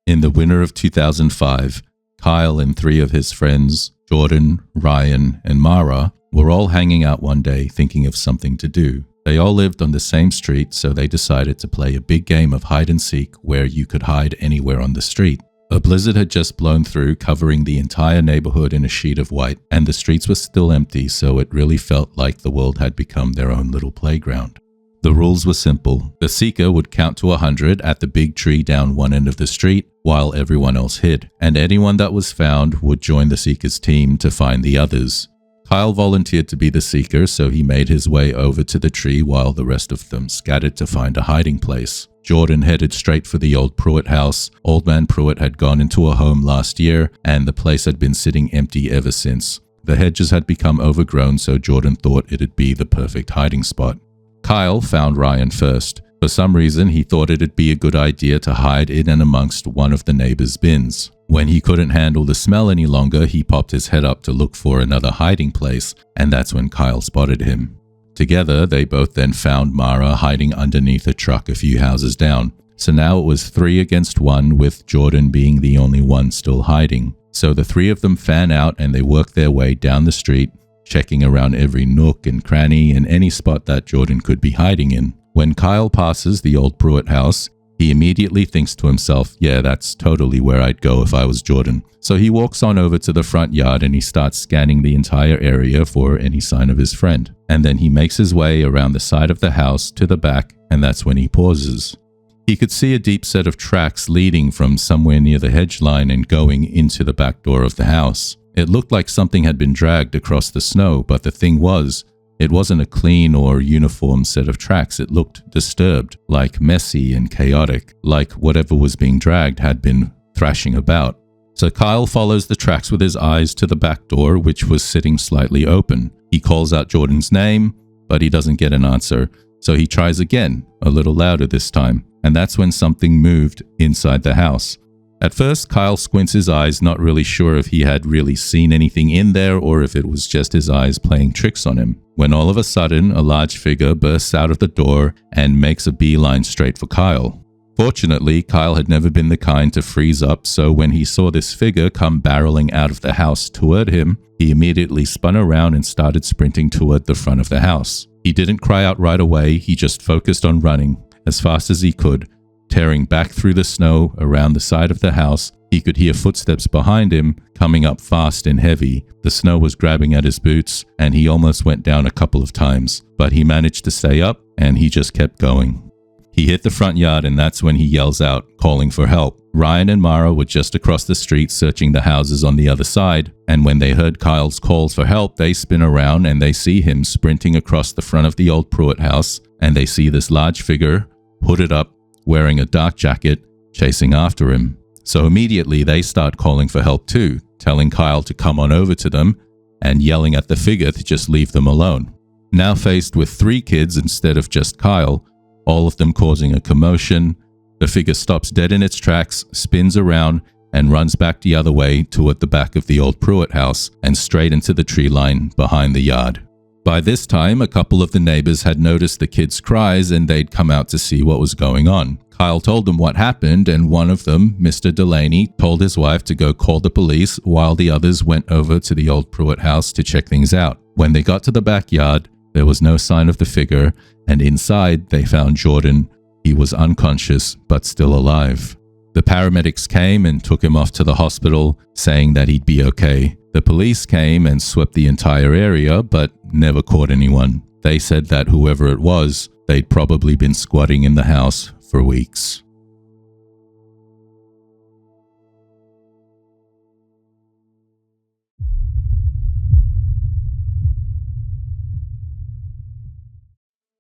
In the winter of 2005, Kyle and 3 of his friends, Jordan, Ryan, and Mara, were all hanging out one day thinking of something to do. They all lived on the same street, so they decided to play a big game of hide and seek where you could hide anywhere on the street. A blizzard had just blown through, covering the entire neighborhood in a sheet of white, and the streets were still empty, so it really felt like the world had become their own little playground. The rules were simple. The seeker would count to 100 at the big tree down one end of the street, while everyone else hid, and anyone that was found would join the seeker's team to find the others. Kyle volunteered to be the seeker, so he made his way over to the tree while the rest of them scattered to find a hiding place. Jordan headed straight for the old Pruitt house. Old man Pruitt had gone into a home last year, and the place had been sitting empty ever since. The hedges had become overgrown, so Jordan thought it'd be the perfect hiding spot. Kyle found Ryan first. For some reason, he thought it'd be a good idea to hide in and amongst one of the neighbors' bins. When he couldn't handle the smell any longer, he popped his head up to look for another hiding place, and that's when Kyle spotted him. Together, they both then found Mara hiding underneath a truck a few houses down. So now it was 3 against 1, with Jordan being the only one still hiding. So the 3 of them fan out and they work their way down the street, checking around every nook and cranny and any spot that Jordan could be hiding in. When Kyle passes the old Pruitt house, he immediately thinks to himself, yeah, that's totally where I'd go if I was Jordan. So he walks on over to the front yard and he starts scanning the entire area for any sign of his friend. And then he makes his way around the side of the house to the back, and that's when he pauses. He could see a deep set of tracks leading from somewhere near the hedge line and going into the back door of the house. It looked like something had been dragged across the snow, but the thing was, it wasn't a clean or uniform set of tracks. It looked disturbed, like messy and chaotic, like whatever was being dragged had been thrashing about. So Kyle follows the tracks with his eyes to the back door, which was sitting slightly open. He calls out Jordan's name, but he doesn't get an answer. So he tries again, a little louder this time, and that's when something moved inside the house. At first, Kyle squints his eyes, not really sure if he had really seen anything in there or if it was just his eyes playing tricks on him, when all of a sudden, a large figure bursts out of the door and makes a beeline straight for Kyle. Fortunately, Kyle had never been the kind to freeze up, so when he saw this figure come barreling out of the house toward him, he immediately spun around and started sprinting toward the front of the house. He didn't cry out right away, he just focused on running as fast as he could. Tearing back through the snow around the side of the house, he could hear footsteps behind him coming up fast and heavy. The snow was grabbing at his boots, and he almost went down a couple of times, but he managed to stay up, and he just kept going. He hit the front yard, and that's when he yells out, calling for help. Ryan and Mara were just across the street searching the houses on the other side, and when they heard Kyle's calls for help, they spin around and they see him sprinting across the front of the old Pruitt house, and they see this large figure, hooded up, wearing a dark jacket, chasing after him. So immediately they start calling for help too, telling Kyle to come on over to them and yelling at the figure to just leave them alone. Now faced with 3 kids instead of just Kyle, all of them causing a commotion, the figure stops dead in its tracks, spins around, and runs back the other way toward the back of the old Pruitt house and straight into the tree line behind the yard. By this time, a couple of the neighbors had noticed the kids' cries and they'd come out to see what was going on. Kyle told them what happened, and one of them, Mr. Delaney, told his wife to go call the police while the others went over to the old Pruitt house to check things out. When they got to the backyard, there was no sign of the figure, and inside they found Jordan. He was unconscious, but still alive. The paramedics came and took him off to the hospital, saying that he'd be okay. The police came and swept the entire area, but never caught anyone. They said that whoever it was, they'd probably been squatting in the house for weeks.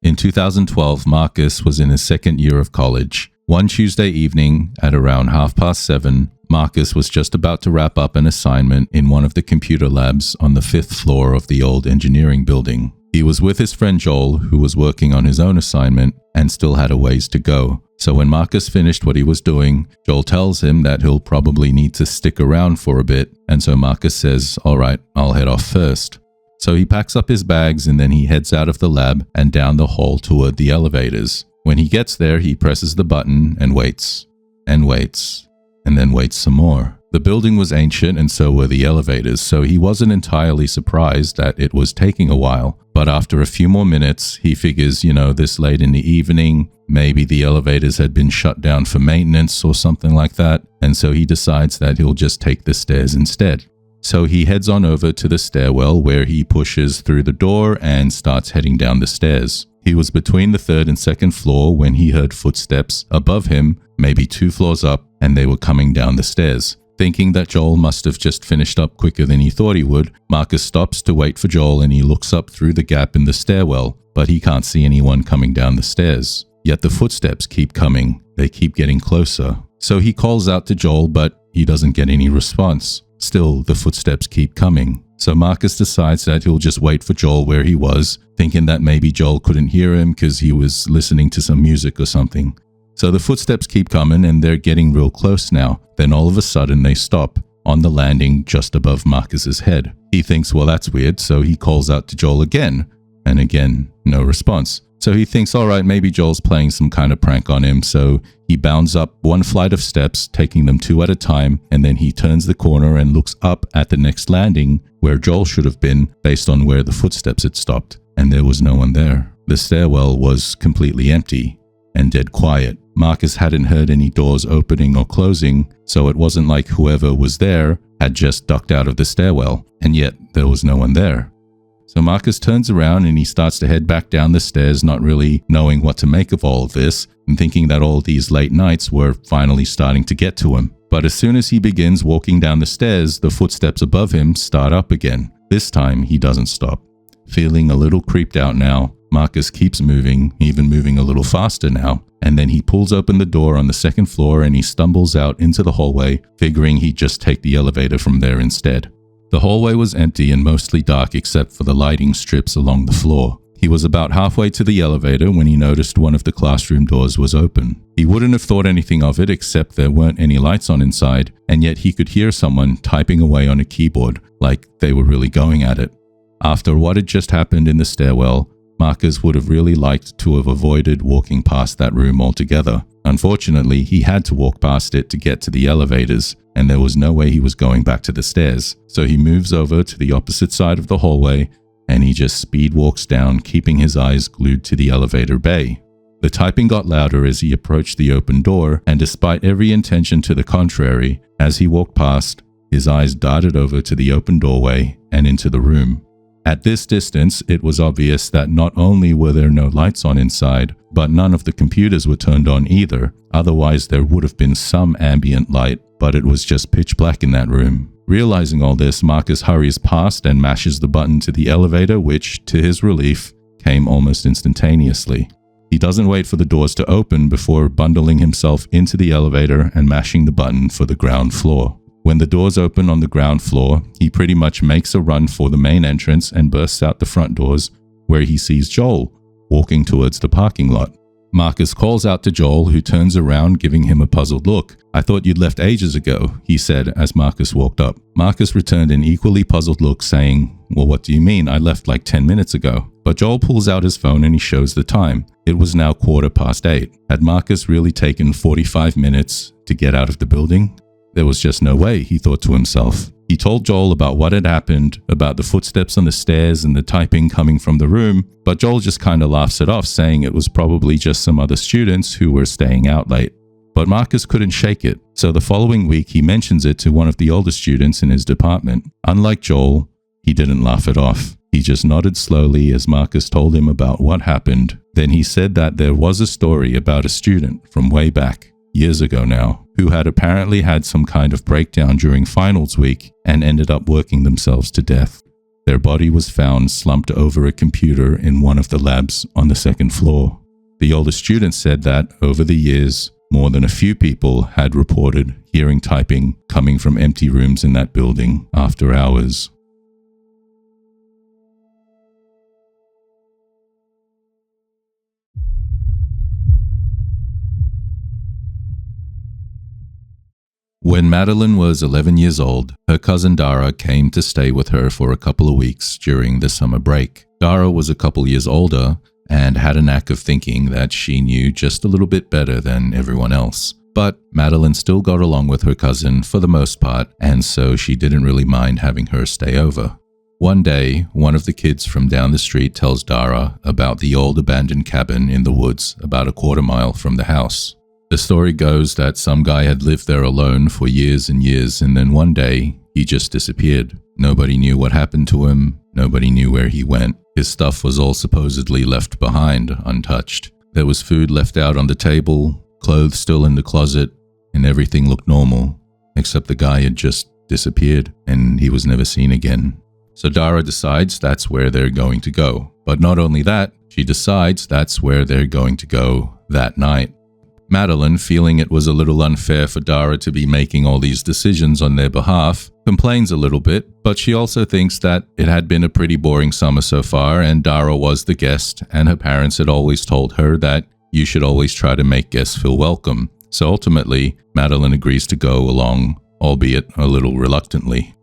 In 2012, Marcus was in his second year of college. One Tuesday evening, at around 7:30, Marcus was just about to wrap up an assignment in one of the computer labs on the 5th floor of the old engineering building. He was with his friend Joel, who was working on his own assignment and still had a ways to go. So when Marcus finished what he was doing, Joel tells him that he'll probably need to stick around for a bit, and so Marcus says, "All right, I'll head off first." So he packs up his bags and then he heads out of the lab and down the hall toward the elevators. When he gets there, he presses the button and waits, and waits, and then waits some more. The building was ancient and so were the elevators, so he wasn't entirely surprised that it was taking a while. But after a few more minutes, he figures, this late in the evening, maybe the elevators had been shut down for maintenance or something like that, and so he decides that he'll just take the stairs instead. So he heads on over to the stairwell where he pushes through the door and starts heading down the stairs. He was between the third and second floor when he heard footsteps above him, maybe 2 floors up, and they were coming down the stairs. Thinking that Joel must have just finished up quicker than he thought he would, Marcus stops to wait for Joel and he looks up through the gap in the stairwell, but he can't see anyone coming down the stairs. Yet the footsteps keep coming. They keep getting closer. So he calls out to Joel, but he doesn't get any response. Still, the footsteps keep coming. So Marcus decides that he'll just wait for Joel where he was, thinking that maybe Joel couldn't hear him because he was listening to some music or something. So the footsteps keep coming and they're getting real close now. Then all of a sudden they stop on the landing just above Marcus's head. He thinks, well, that's weird, so he calls out to Joel again. And again, no response. So he thinks, all right, maybe Joel's playing some kind of prank on him. So he bounds up 1 flight of steps, taking them 2 at a time, and then he turns the corner and looks up at the next landing where Joel should have been based on where the footsteps had stopped. And there was no one there. The stairwell was completely empty and dead quiet. Marcus hadn't heard any doors opening or closing, so it wasn't like whoever was there had just ducked out of the stairwell, and yet there was no one there. So Marcus turns around and he starts to head back down the stairs, not really knowing what to make of all of this, and thinking that all these late nights were finally starting to get to him. But as soon as he begins walking down the stairs, the footsteps above him start up again. This time he doesn't stop. Feeling a little creeped out now, Marcus keeps moving, even moving a little faster now, and then he pulls open the door on the second floor and he stumbles out into the hallway, figuring he'd just take the elevator from there instead. The hallway was empty and mostly dark except for the lighting strips along the floor. He was about halfway to the elevator when he noticed one of the classroom doors was open. He wouldn't have thought anything of it except there weren't any lights on inside, and yet he could hear someone typing away on a keyboard, like they were really going at it. After what had just happened in the stairwell, Marcus would have really liked to have avoided walking past that room altogether. Unfortunately, he had to walk past it to get to the elevators, and there was no way he was going back to the stairs. So he moves over to the opposite side of the hallway, and he just speed walks down, keeping his eyes glued to the elevator bay. The typing got louder as he approached the open door, and despite every intention to the contrary, as he walked past, his eyes darted over to the open doorway and into the room. At this distance, it was obvious that not only were there no lights on inside, but none of the computers were turned on either. Otherwise, there would have been some ambient light, but it was just pitch black in that room. Realizing all this, Marcus hurries past and mashes the button to the elevator, which, to his relief, came almost instantaneously. He doesn't wait for the doors to open before bundling himself into the elevator and mashing the button for the ground floor. When the doors open on the ground floor, he pretty much makes a run for the main entrance and bursts out the front doors, where he sees Joel walking towards the parking lot. Marcus calls out to Joel, who turns around, giving him a puzzled look. "I thought you'd left ages ago," he said as Marcus walked up. Marcus returned an equally puzzled look, saying, "Well, what do you mean? I left like 10 minutes ago." But Joel pulls out his phone and he shows the time. It was now 8:15. Had Marcus really taken 45 minutes to get out of the building? There was just no way, he thought to himself. He told Joel about what had happened, about the footsteps on the stairs and the typing coming from the room, but Joel just kind of laughs it off, saying it was probably just some other students who were staying out late. But Marcus couldn't shake it, so the following week he mentions it to one of the older students in his department. Unlike Joel, he didn't laugh it off. He just nodded slowly as Marcus told him about what happened. Then he said that there was a story about a student from way back, years ago now, who had apparently had some kind of breakdown during finals week and ended up working themselves to death. Their body was found slumped over a computer in one of the labs on the second floor. The older student said that, over the years, more than a few people had reported hearing typing coming from empty rooms in that building after hours. When Madeline was 11 years old, her cousin Dara came to stay with her for a couple of weeks during the summer break. Dara was a couple years older and had a knack of thinking that she knew just a little bit better than everyone else. But Madeline still got along with her cousin for the most part, and so she didn't really mind having her stay over. One day, one of the kids from down the street tells Dara about the old abandoned cabin in the woods about a quarter mile from the house. The story goes that some guy had lived there alone for years and years, and then one day, he just disappeared. Nobody knew what happened to him. Nobody knew where he went. His stuff was all supposedly left behind, untouched. There was food left out on the table, clothes still in the closet, and everything looked normal, except the guy had just disappeared, and he was never seen again. So Dara decides that's where they're going to go. But not only that, she decides that's where they're going to go that night. Madeline, feeling it was a little unfair for Dara to be making all these decisions on their behalf, complains a little bit, but she also thinks that it had been a pretty boring summer so far, and Dara was the guest, and her parents had always told her that you should always try to make guests feel welcome. So ultimately, Madeline agrees to go along, albeit a little reluctantly.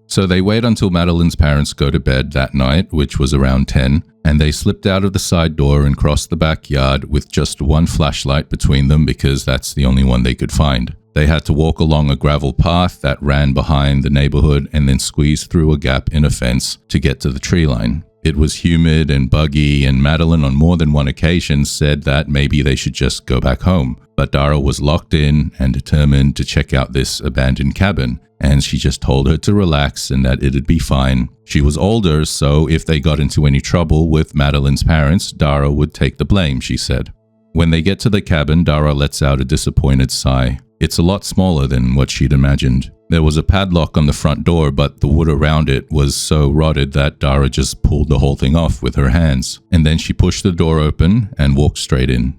So they wait until Madeline's parents go to bed that night, which was around 10, and they slipped out of the side door and crossed the backyard with just one flashlight between them because that's the only one they could find. They had to walk along a gravel path that ran behind the neighborhood and then squeeze through a gap in a fence to get to the tree line. It was humid and buggy, and Madeline on more than one occasion said that maybe they should just go back home. But Dara was locked in and determined to check out this abandoned cabin, and she just told her to relax and that it'd be fine. She was older, so if they got into any trouble with Madeline's parents, Dara would take the blame, she said. When they get to the cabin, Dara lets out a disappointed sigh. It's a lot smaller than what she'd imagined. There was a padlock on the front door, but the wood around it was so rotted that Dara just pulled the whole thing off with her hands. And then she pushed the door open and walked straight in.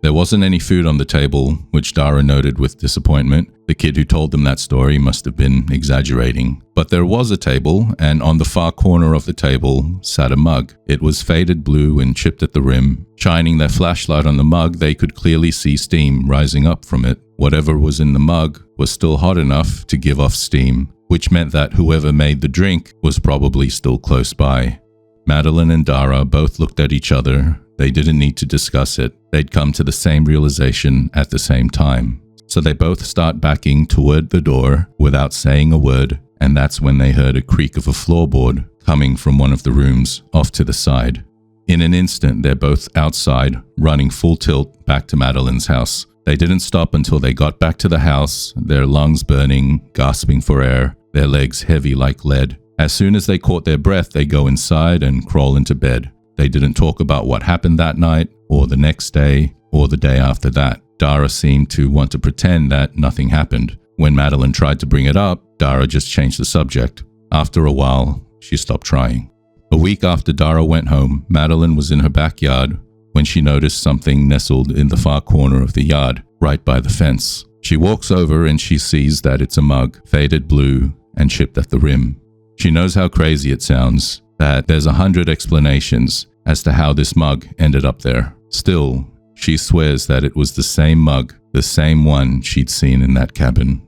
There wasn't any food on the table, which Dara noted with disappointment. The kid who told them that story must have been exaggerating. But there was a table, and on the far corner of the table sat a mug. It was faded blue and chipped at the rim. Shining their flashlight on the mug, they could clearly see steam rising up from it. Whatever was in the mug was still hot enough to give off steam, which meant that whoever made the drink was probably still close by. Madeline and Dara both looked at each other. They didn't need to discuss it. They'd come to the same realization at the same time. So they both start backing toward the door without saying a word, and that's when they heard a creak of a floorboard coming from one of the rooms off to the side. In an instant, they're both outside, running full tilt back to Madeline's house. They didn't stop until they got back to the house, their lungs burning, gasping for air, their legs heavy like lead. As soon as they caught their breath, they go inside and crawl into bed. They didn't talk about what happened that night, or the next day, or the day after that. Dara seemed to want to pretend that nothing happened. When Madeline tried to bring it up, Dara just changed the subject. After a while, she stopped trying. A week after Dara went home, Madeline was in her backyard when she noticed something nestled in the far corner of the yard, right by the fence. She walks over and she sees that it's a mug, faded blue and chipped at the rim. She knows how crazy it sounds, that there's 100 explanations as to how this mug ended up there. Still, she swears that it was the same mug, the same one she'd seen in that cabin.